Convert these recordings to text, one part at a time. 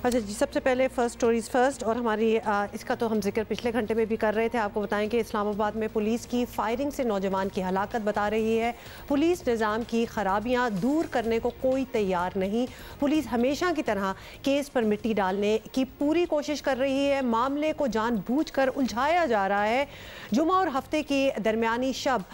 अच्छा जी, सबसे पहले फर्स्ट स्टोरीज फर्स्ट, और हमारी इसका तो हम जिक्र पिछले घंटे में भी कर रहे थे। आपको बताएं कि इस्लामाबाद में पुलिस की फायरिंग से नौजवान की हलाकत बता रही है। पुलिस निज़ाम की खराबियां दूर करने को कोई तैयार नहीं। पुलिस हमेशा की तरह केस पर मिट्टी डालने की पूरी कोशिश कर रही है। मामले को जानबूझकर उलझाया जा रहा है। जुमा और हफ्ते की दरमियानी शब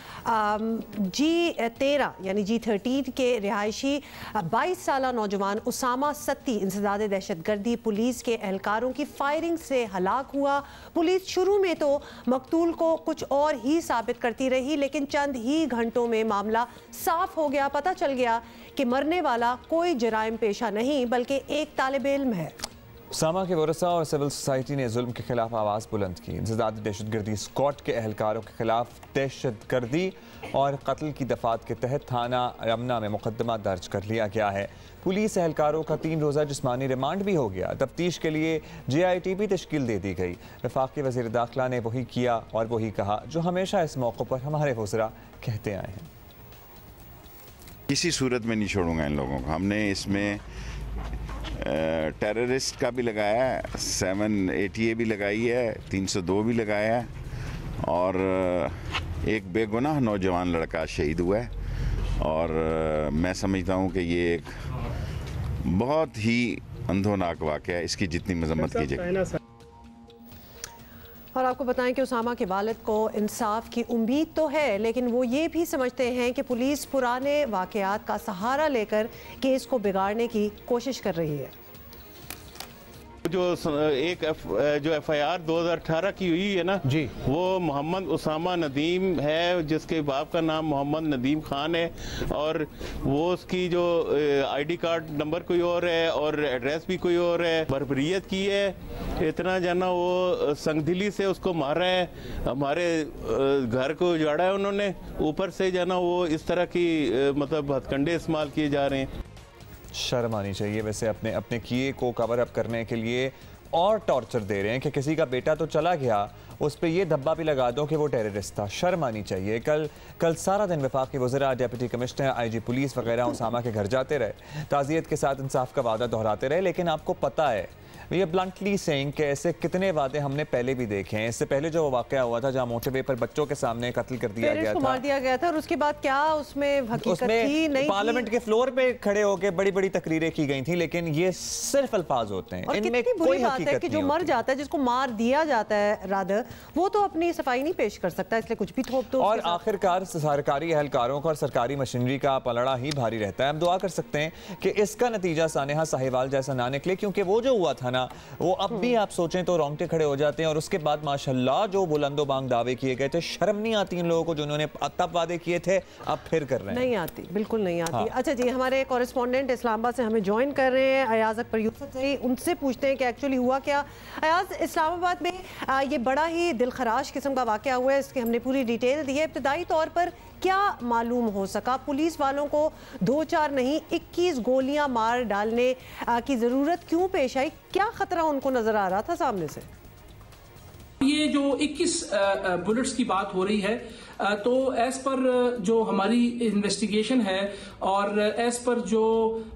G13 यानी G13 के रिहायशी 22 साल नौजवान उसामा सत्ती इंसदाद दहशतगर्दी पुलिस के एहलकारों की फायरिंग से हलाक हुआ। पुलिस शुरू में तो मकतूल को कुछ और ही साबित करती रही, लेकिन चंद ही घंटों में मामला साफ हो गया। पता चल गया कि मरने वाला कोई जराइम पेशा नहीं बल्कि एक तालिब इल्म है। उसामा के वरसा और सिविल सोसाइटी ने जुल्म के खिलाफ आवाज़ बुलंद की। इंसदाद दहशतगर्दी स्क्वाड के एहलकारों के खिलाफ दहशतगर्दी और कत्ल की दफात के तहत थाना रमना में मुकदमा दर्ज कर लिया गया है। पुलिस एहलकारों का 3 रोज़ा जिस्मानी रिमांड भी हो गया। तफ्तीश के लिए JIT भी तश्कील दे दी गई। वफाकी वज़ीर दाखिला ने वही किया और वही कहा जो हमेशा इस मौक़े पर हमारे वज़रा कहते आए हैं। किसी सूरत में नहीं छोड़ूंगा इन लोगों को। हमने इसमें टेररिस्ट का भी लगाया है, 7 ATA भी लगाई है, 302 भी लगाया है, और एक बेगुनाह नौजवान लड़का शहीद हुआ है। और मैं समझता हूँ कि ये एक बहुत ही अंधोनाक वाक़या है, इसकी जितनी मजम्मत की जाए। और आपको बताएं कि उसामा के वालिद को इंसाफ की उम्मीद तो है, लेकिन वो ये भी समझते हैं कि पुलिस पुराने वाक़यात का सहारा लेकर केस को बिगाड़ने की कोशिश कर रही है। जो FIR 2018 की हुई है ना जी, वो मोहम्मद उसामा नदीम है, जिसके बाप का नाम मोहम्मद नदीम खान है, और वो उसकी जो ID कार्ड नंबर कोई और है और एड्रेस भी कोई और है। बर्बरियत की है, इतना जाना वो संगदिली से उसको मारा है, हमारे घर को उजाड़ा है उन्होंने। ऊपर से जाना वो इस तरह की मतलब हथकंडे इस्तेमाल किए जा रहे हैं। शर्म आनी चाहिए वैसे अपने किए को कवर अप करने के लिए, और टॉर्चर दे रहे हैं कि किसी का बेटा तो चला गया, उस पर यह धब्बा भी लगा दो कि वो टेररिस्ट था। शर्म आनी चाहिए। कल सारा दिन वफाकी वज़रा, डिप्टी कमिश्नर, IG पुलिस वगैरह उसामा के घर जाते रहे, ताज़ियत के साथ इंसाफ का वादा दोहराते रहे, लेकिन आपको पता है ये ब्लंटली सेइंग कि ऐसे कितने वादे हमने पहले भी देखे हैं। इससे पहले जो वाक़या हुआ था जहाँ मोटरवे पर बच्चों के सामने कत्ल कर दिया गया था, मार दिया गया था, और उसके बाद क्या उसमें हकीकत थी नहीं, पार्लियामेंट के फ्लोर पे खड़े होकर बड़ी बड़ी तकरीरें की गई थी, लेकिन ये सिर्फ अल्फाज होते हैं। इनमें कोई हकीकत है कि जो मर जाता है, जिसको मार दिया जाता है रादर, वो तो अपनी सफाई नहीं पेश कर सकता, इसलिए कुछ भी थोप दो। और आखिरकार सरकारी एहलकारों का और सरकारी मशीनरी का पलड़ा ही भारी रहता है। हम दुआ कर सकते हैं कि इसका नतीजा सानेहा साहिवाल जैसा ना निकले, क्योंकि वो जो हुआ था ना, वो अब भी आप सोचें तो रोंगटे खड़े हो जाते हैं। और उसके बाद माशाल्लाह जो बुलंदो बांग दावे किए गए थे, शर्म नहीं आती इन लोगों को जिन्होंने तब वादे किए थे, अब फिर कर रहे हैं। नहीं आती, बिल्कुल नहीं आती। हाँ। अच्छा जी, हमारे कॉरेस्पॉन्डेंट इस्लामाबाद से हमें ज्वाइन कर रहे हैं, अयाज अकबर यूसुफ से, उनसे पूछते हैं कि एक्चुअली हुआ क्या। अयाज, इस्लामाबाद में ये बड़ा ही दिलखराश किस्म का वाकया हुआ है, इसकी हमने पूरी डिटेल दी है। इब्तदाई तौर पर क्या मालूम हो सका? पुलिस वालों को 2-4 नहीं 21 गोलियां मार डालने की ज़रूरत क्यों पेश आई? क्या ख़तरा उनको नज़र आ रहा था सामने से? ये जो 21 बुलेट्स की बात हो रही है, तो एज पर जो हमारी इन्वेस्टिगेशन है और एज पर जो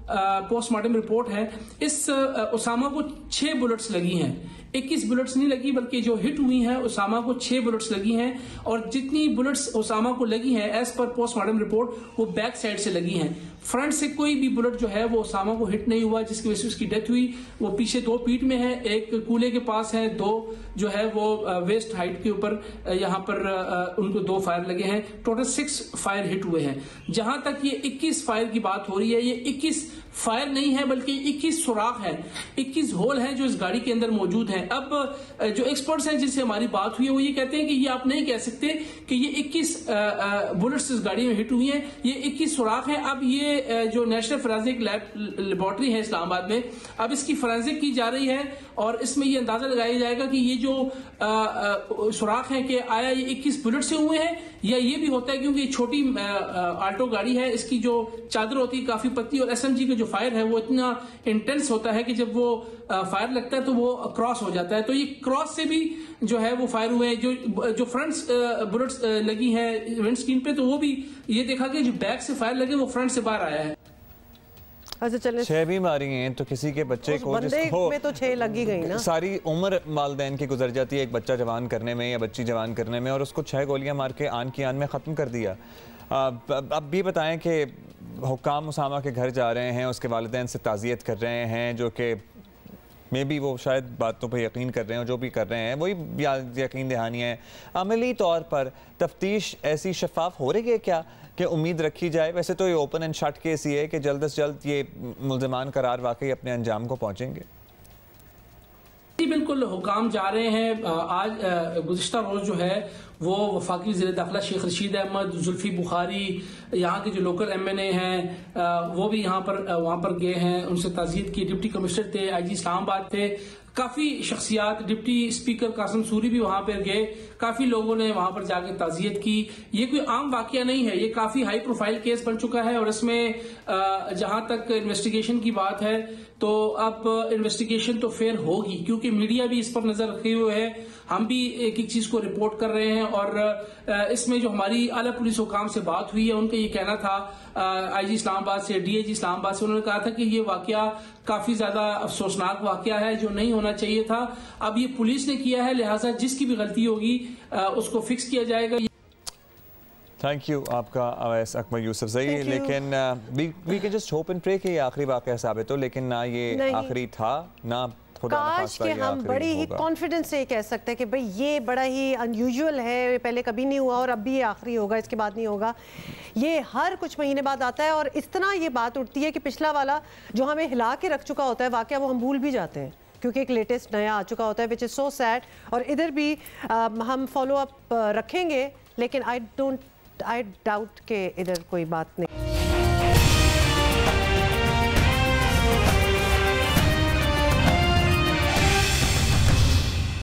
पोस्टमार्टम रिपोर्ट है, इस उसामा को 6 बुलेट्स लगी हैं। 21 बुलेट्स नहीं लगी, बल्कि जो हिट हुई हैं उसामा को 6 बुलेट्स लगी हैं, और जितनी बुलेट्स उसामा को लगी हैं एज पर पोस्टमार्टम रिपोर्ट, वो बैक साइड से लगी हैं। फ्रंट से कोई भी बुलेट जो है वो उसामा को हिट नहीं हुआ, जिसकी वजह से उसकी डेथ हुई। वो पीछे 2 पीठ में है, एक कूले के पास है, 2 जो है वो वेस्ट हाइट के ऊपर यहाँ पर उनको 2 फायर लगे हैं। टोटल 6 फायर हिट हुए हैं। जहां तक ये 21 फायर की बात हो रही है, ये 21 फायर नहीं है बल्कि 21 सुराख है, 21 होल हैं जो इस गाड़ी के अंदर मौजूद हैं। अब जो एक्सपर्ट्स हैं जिनसे हमारी बात हुई है, वो ये कहते हैं कि ये आप नहीं कह सकते कि ये 21 बुलेट्स इस गाड़ी में हिट हुई हैं, ये 21 सुराख हैं। अब ये जो नेशनल फोरेंसिक लेबोरेटरी है इस्लामाबाद में, अब इसकी फोरेंसिक की जा रही है, और इसमें ये अंदाजा लगाया जाएगा कि ये जो सुराख है कि आया ये 21 बुलेट से हुए हैं, या ये भी होता है क्योंकि छोटी आल्टो गाड़ी है, इसकी जो चादर होती है काफी पतली, और SMG का जो फायर है वो इतना इंटेंस होता है कि जब वो फायर लगता है तो वो क्रॉस हो जाता है। तो ये क्रॉस से भी जो है वो फायर हुए हैं। जो फ्रंट बुलेट्स लगी हैं विंड स्क्रीन पे, तो वो भी ये देखा कि जो बैक से फायर लगे वो फ्रंट से बाहर आया है। अच्छा चले 6 भी मारी हैं तो किसी के बच्चे को जिसको में तो 6 लगी गई ना, सारी उम्र वालिदैन की गुजर जाती है एक बच्चा जवान करने में या बच्ची जवान करने में, और उसको 6 गोलियां मार के आन की आन में ख़त्म कर दिया। अब भी बताएं कि हुक्काम उसामा के घर जा रहे हैं, उसके वालिदैन से ताज़ियत कर रहे हैं, जो कि मे भी वो शायद बातों पे यकीन कर रहे हैं, और जो भी कर रहे हैं वही यकीन दहानी है। अमली तौर पर तफ्तीश ऐसी शफाफ हो रही है क्या कि उम्मीद रखी जाए? वैसे तो ये ओपन एंड शट केस ही है कि जल्द से जल्द ये मुल्ज़िमान करार वाकई अपने अंजाम को पहुँचेंगे। जी बिल्कुल, हुकाम जा रहे हैं। आज गुज़िश्ता रोज़ जो है वो वफाकी वज़ीर दाखिला शेख रशीद अहमद, जुल्फ़ी बुखारी, यहाँ के जो लोकल MNA हैं वो भी वहाँ पर गए हैं, उनसे ताज़ियत की। डिप्टी कमिश्नर थे, IG इस्लामाबाद थे, काफ़ी शख्सियात, डिप्टी स्पीकर कासिम सूरी भी वहाँ पर गए, काफ़ी लोगों ने वहाँ पर जाकर ताज़ियत की। ये कोई आम वाक़या नहीं है, ये काफ़ी हाई प्रोफाइल केस बन चुका है, और इसमें जहाँ तक इन्वेस्टिगेशन की बात है तो अब इन्वेस्टिगेशन तो फेयर होगी, क्योंकि मीडिया भी इस पर नज़र रखे हुए है, हम भी एक एक चीज़ को रिपोर्ट कर रहे हैं। और इसमें जो हमारी आला पुलिस हुकाम से बात हुई है, उनका ये कहना था IG इस्लामाबाद से, DIG इस्लामाबाद से, उन्होंने कहा था कि ये वाकया काफ़ी ज़्यादा अफसोसनाक वाकया है जो नहीं होना चाहिए था। अब ये पुलिस ने किया है, लिहाजा जिसकी भी गलती होगी उसको फिक्स किया जाएगा। थैंक यू आपका अवैस अकबर यूसुफजई। लेकिन we can just hope and pray कि ये आखिरी वाकया साबित हो, लेकिन ना ये आखिरी था, ना काश कि हम बड़ी ही कॉन्फिडेंस से कह सकते हैं कि भाई ये बड़ा ही अनयूजुअल है, पहले कभी नहीं हुआ और अब भी ये आखिरी होगा, इसके बाद नहीं होगा। ये हर कुछ महीने बाद आता है, और इस तरह ये बात उठती है कि पिछला वाला जो हमें हिला के रख चुका होता है वाकया, वो हम भूल भी जाते हैं, क्योंकि एक लेटेस्ट नया आ चुका होता है, विच इज़ सो सैड। और इधर भी हम फॉलो अप रखेंगे, लेकिन आई डाउट के इधर कोई बात नहीं।